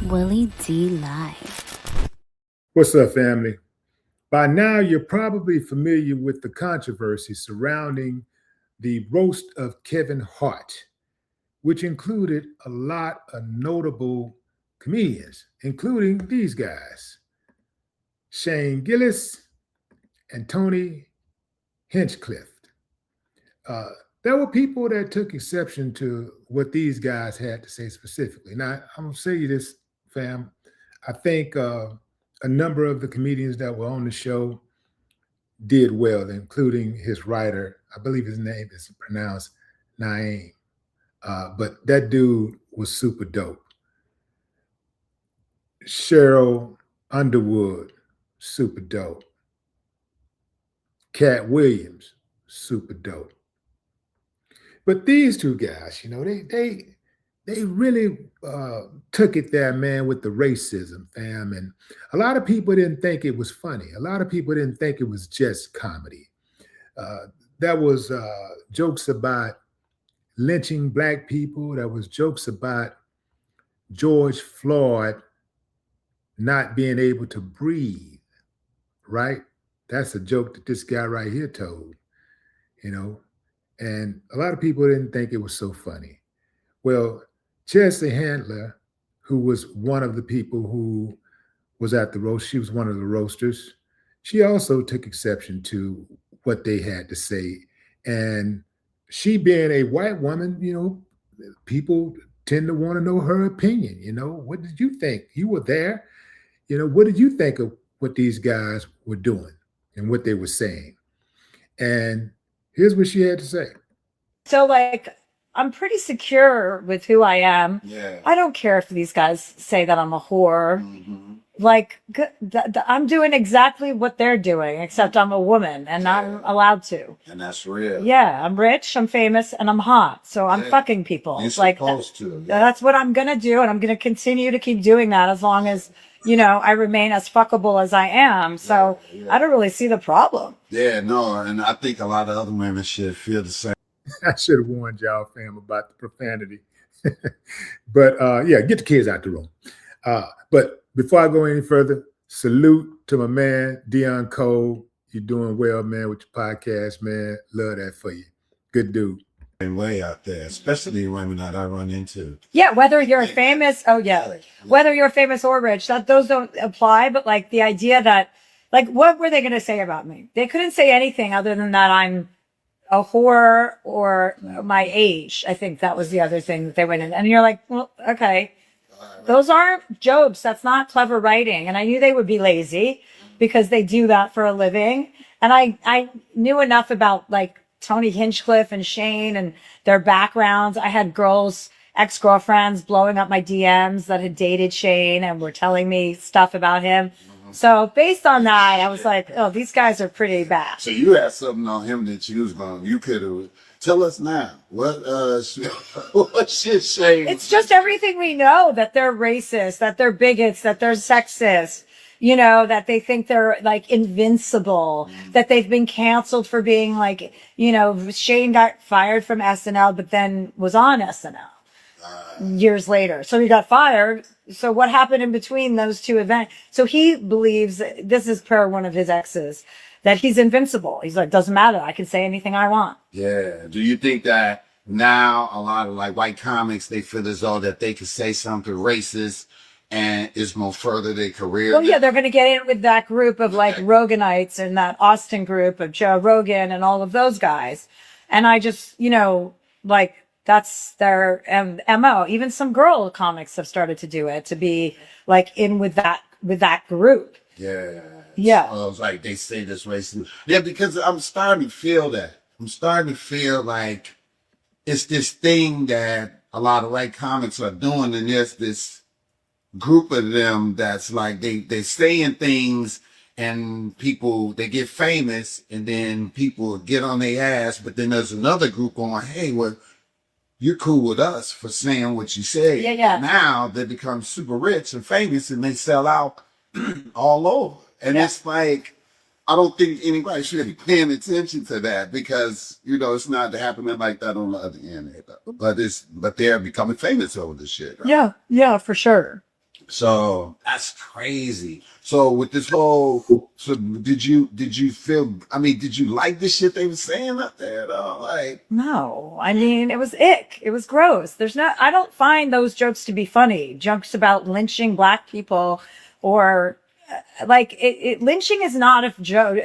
Willie D Live. What's up, family? By now, you're probably familiar with the controversy surrounding the roast of Kevin Hart, which included a lot of notable comedians, including these guys: Shane Gillis and Tony Hinchcliffe. There were people that took exception to what these guys had to say specifically. Now, I'm going to say you this, fam. I think a number of the comedians that were on the show did well, including his writer. I believe his name is pronounced Naeem. But that dude was super dope. Cheryl Underwood, super dope. Cat Williams, super dope. But these two guys, they really took it there, man, with the racism, fam. And a lot of people didn't think it was funny. A lot of people didn't think it was just comedy. There was jokes about lynching Black people. There was jokes about George Floyd not being able to breathe, right? That's a joke that this guy right here told, and a lot of people didn't think it was so funny. Well, Chelsea Handler, who was one of the people who was at the roast, she was one of the roasters. She also took exception to what they had to say. And she being a white woman, people tend to want to know her opinion. What did you think? You were there. What did you think of what these guys were doing and what they were saying? And here's what she had to say. So, I'm pretty secure with who I am. Yeah. I don't care if these guys say that I'm a whore. Mm-hmm. I'm doing exactly what they're doing, except I'm a woman and I'm allowed to. And that's real. Yeah, I'm rich, I'm famous, and I'm hot. So I'm fucking people. You're supposed to. That's what I'm going to do. And I'm going to continue to keep doing that as long as, I remain as fuckable as I am. So I don't really see the problem. Yeah, no. And I think a lot of other women should feel the same. I should have warned y'all, fam, about the profanity. But get the kids out the room. But before I go any further, salute to my man, Deon Cole. You're doing well, man, with your podcast, man. Love that for you. Good dude. Way out there, especially women that I run into. Yeah, whether you're famous, whether you're famous or rich, those don't apply. But the idea that, what were they going to say about me? They couldn't say anything other than that I'm a whore or my age. I think that was the other thing that they went in. And you're like, well, okay. Those aren't jokes. That's not clever writing. And I knew they would be lazy because they do that for a living. And I knew enough about Tony Hinchcliffe and Shane and their backgrounds. I had ex-girlfriends blowing up my DMs that had dated Shane and were telling me stuff about him. So based on that, I was like, oh, these guys are pretty bad. So you had something on him that you could have. Tell us now. What shit Shane? It's just everything we know, that they're racist, that they're bigots, that they're sexist, that they think they're invincible, that they've been canceled for being Shane got fired from SNL, but then was on SNL years later. So he got fired. So what happened in between those two events? So he believes, this is per one of his exes, that he's invincible. He's like, doesn't matter. I can say anything I want. Yeah. Do you think that now a lot of white comics, they feel as though that they could say something racist and it's more further their career? Well, yeah, they're going to get in with that group of Roganites and that Austin group of Joe Rogan and all of those guys. And I just, that's their MO. Even some girl comics have started to do it, to be in with that group. Yeah. Yeah. So it's they say this racist. Yeah, because I'm starting to feel that. I'm starting to feel like it's this thing that a lot of white comics are doing, and there's this group of them that's they saying things and people, they get famous and then people get on their ass, but then there's another group going, hey, well, you're cool with us for saying what you say. Yeah. Now they become super rich and famous and they sell out all over. And it's I don't think anybody should be paying attention to that because, it's not happening like that on the other end. But they're becoming famous over this shit. Right? Yeah, for sure. So that's crazy. So with this whole, so did you feel? I mean, did you like the shit they were saying up there though? Like, No, I mean, it was ick. It was gross. I don't find those jokes to be funny. Jokes about lynching black people or lynching is not a joke.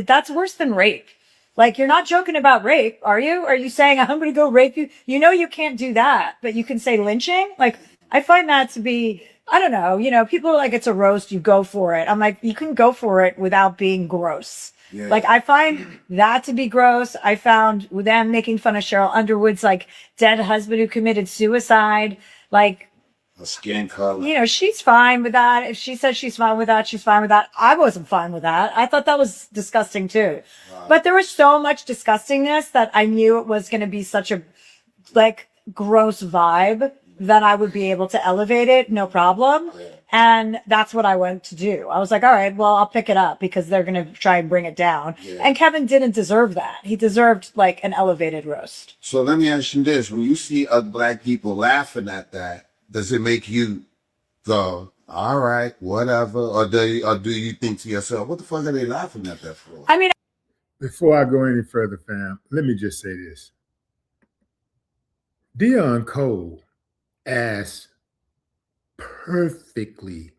That's worse than rape. Like, you're not joking about rape, are you? Are you saying, I'm going to go rape you? You know, you can't do that, but you can say lynching. Like, I find that to be, I don't know, people are like, it's a roast, you go for it. I'm like, you can go for it without being gross. yeah. Like, I find that to be gross. I found them making fun of Cheryl Underwood's like dead husband who committed suicide. Like, a skin color. She's fine with that. If she says she's fine with that, she's fine with that. I wasn't fine with that. I thought that was disgusting too. Wow. But there was so much disgustingness that I knew it was going to be such a gross vibe that I would be able to elevate it, no problem. Yeah. And that's what I went to do. I was like, all right, well, I'll pick it up because they're going to try and bring it down. Yeah. And Kevin didn't deserve that. He deserved like an elevated roast. So let me ask you this. When you see other black people laughing at that, does it make you go, all right, whatever? Or do you think to yourself, what the fuck are they laughing at that for? I mean, Before I go any further, fam, let me just say this. Deon Cole asked perfectly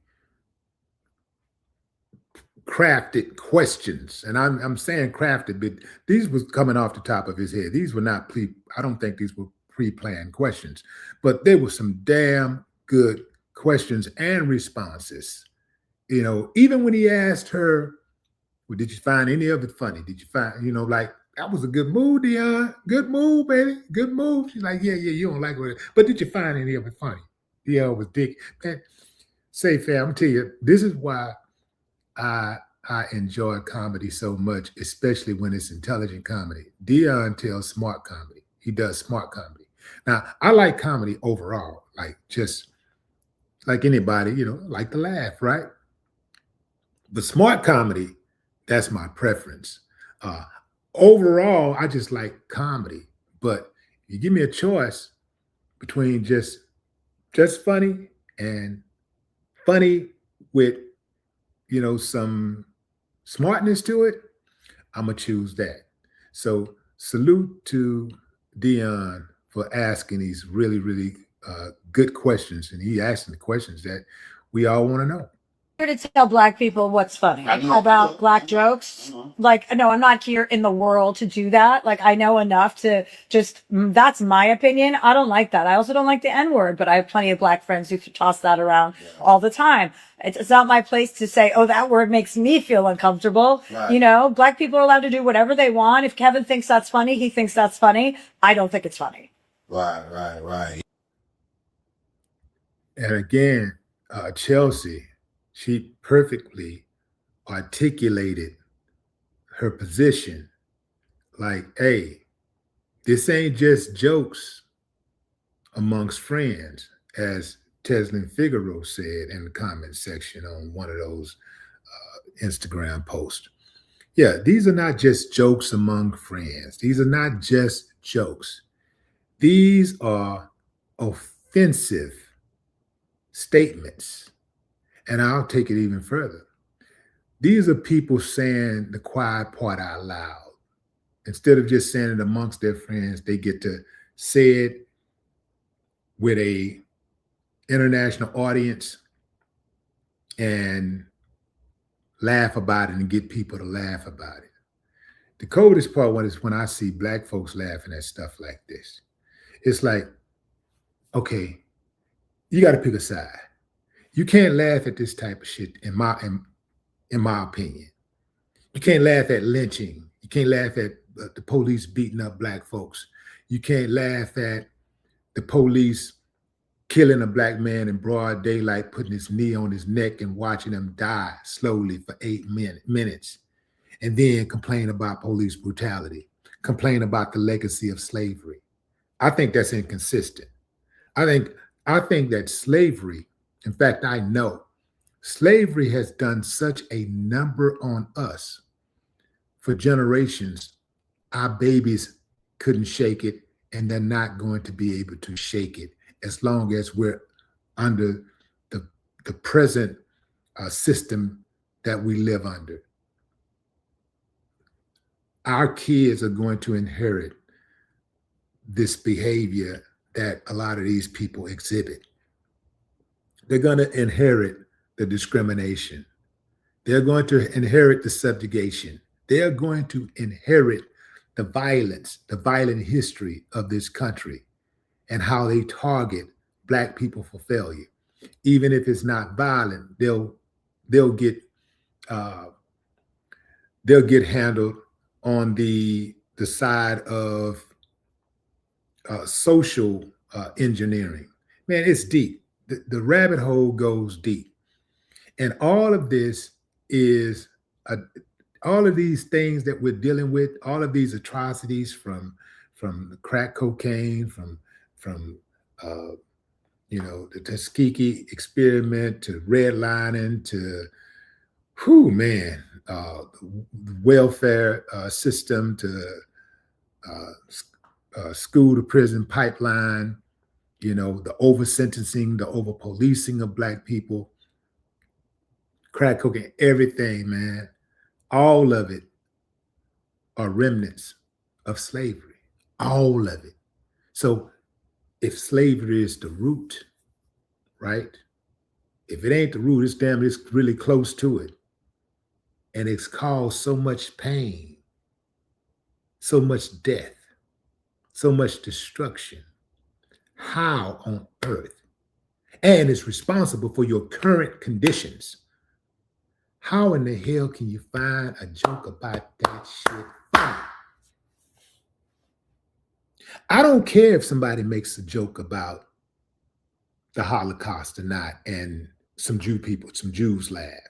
crafted questions, and I'm saying crafted, but these was coming off the top of his head. These were not I don't think these were pre-planned questions, but there were some damn good questions and responses. Even when he asked her, well, did you find any of it funny? Did you find, like, that was a good move, Deon. Good move, baby. Good move. She's like, yeah, you don't like it. But did you find any of it funny? Deon was dick. Man, say, fam, I'm tell you, this is why I enjoy comedy so much, especially when it's intelligent comedy. Deon tells smart comedy. He does smart comedy. Now, I like comedy overall, like just like anybody, like to laugh, right? But smart comedy, that's my preference. Overall, I just like comedy. But you give me a choice between just funny and funny with, some smartness to it, I'm going to choose that. So salute to Deon for asking these really, really good questions. And he asking the questions that we all want to know. To tell black people what's funny about black jokes. Like, no, I'm not here in the world to do that. Like, I know enough to that's my opinion. I don't like that. I also don't like the N-word, but I have plenty of black friends who toss that around all the time. It's not my place to say, oh, that word makes me feel uncomfortable. Right. Black people are allowed to do whatever they want. If Kevin thinks that's funny, he thinks that's funny. I don't think it's funny. Right. And again, Chelsea, she perfectly articulated her position. Like, hey, this ain't just jokes amongst friends, as Teslin Figaro said in the comment section on one of those Instagram posts. Yeah, these are not just jokes among friends. These are not just jokes. These are offensive statements. And I'll take it even further. These are people saying the quiet part out loud. Instead of just saying it amongst their friends, they get to say it with a international audience and laugh about it and get people to laugh about it. The coldest part is when I see black folks laughing at stuff like this. It's like, okay, you got to pick a side. You can't laugh at this type of shit, in my opinion. You can't laugh at lynching. You can't laugh at the police beating up black folks. You can't laugh at the police killing a black man in broad daylight, putting his knee on his neck and watching him die slowly for 8 minutes. And then complain about police brutality, complain about the legacy of slavery. I think that's inconsistent. I think that slavery, in fact, I know slavery has done such a number on us for generations. Our babies couldn't shake it, and they're not going to be able to shake it as long as we're under the present system that we live under. Our kids are going to inherit this behavior that a lot of these people exhibit. They're going to inherit the discrimination. They're going to inherit the subjugation. They're going to inherit the violence, the violent history of this country, and how they target Black people for failure. Even if it's not violent, they'll get handled on the side of social engineering. Man, it's deep. The rabbit hole goes deep, and all of this is all of these things that we're dealing with, all of these atrocities from the crack cocaine, from the Tuskegee experiment to redlining to, the welfare system to school to prison pipeline, the over sentencing, the over policing of Black people, crack cocaine, everything, man. All of it are remnants of slavery. All of it. So if slavery is the root, right? If it ain't the root, it's really close to it. And it's caused so much pain, so much death, so much destruction. How on earth? And it's responsible for your current conditions. How in the hell can you find a joke about that shit funny? I don't care if somebody makes a joke about the Holocaust or not, and some Jews laughed,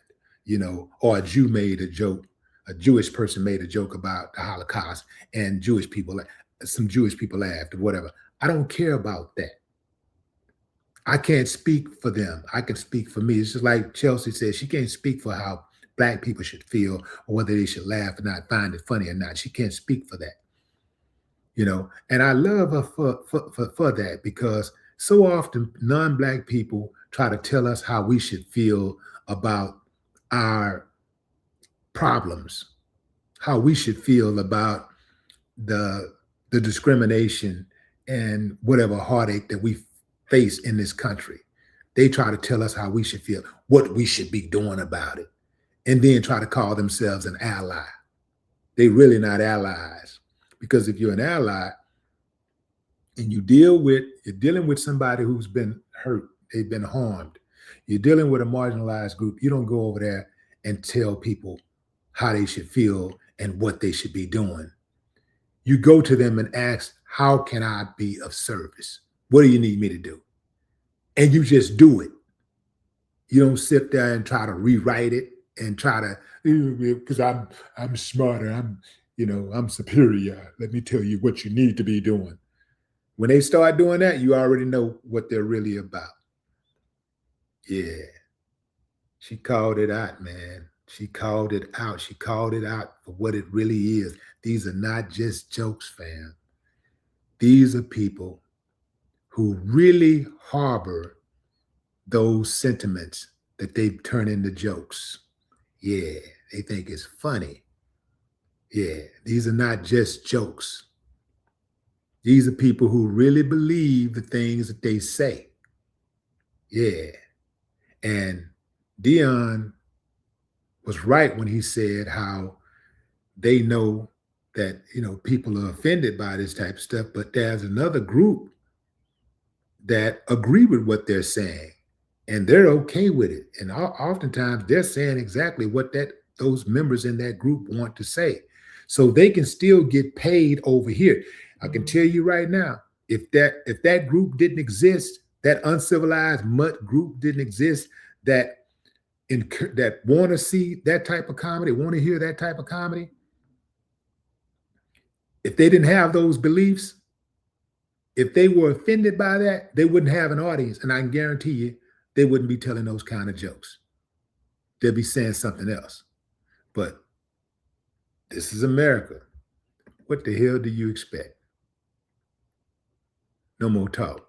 or a Jew made a joke, a Jewish person made a joke about the Holocaust, and some Jewish people laughed or whatever. I don't care about that. I can't speak for them. I can speak for me. It's just like Chelsea said, she can't speak for how Black people should feel or whether they should laugh or not, find it funny or not. She can't speak for that. And I love her for that, because so often non-Black people try to tell us how we should feel about our problems, how we should feel about the discrimination and whatever heartache that we face in this country. They try to tell us how we should feel, what we should be doing about it, and then try to call themselves an ally. They're really not allies, because if you're an ally and you're dealing with somebody who's been hurt, they've been harmed, you're dealing with a marginalized group, you don't go over there and tell people how they should feel and what they should be doing. You go to them and ask, how can I be of service? What do you need me to do? And you just do it. You don't sit there and try to rewrite it and try to, because I'm smarter, I'm superior. Let me tell you what you need to be doing. When they start doing that, you already know what they're really about. Yeah. She called it out, man. She called it out. She called it out for what it really is. These are not just jokes, fam. These are people who really harbor those sentiments that they turn into jokes. Yeah, they think it's funny. Yeah, these are not just jokes. These are people who really believe the things that they say. Yeah. And Deon was right when he said how they know that, people are offended by this type of stuff, but there's another group that agree with what they're saying, and they're okay with it. And oftentimes they're saying exactly what those members in that group want to say. So they can still get paid over here. I can tell you right now, if that group didn't exist, that uncivilized mutt group didn't exist, that want to see that type of comedy, want to hear that type of comedy, if they didn't have those beliefs, if they were offended by that, they wouldn't have an audience. And I can guarantee you, they wouldn't be telling those kind of jokes. They'll be saying something else. But this is America. What the hell do you expect? No more talk.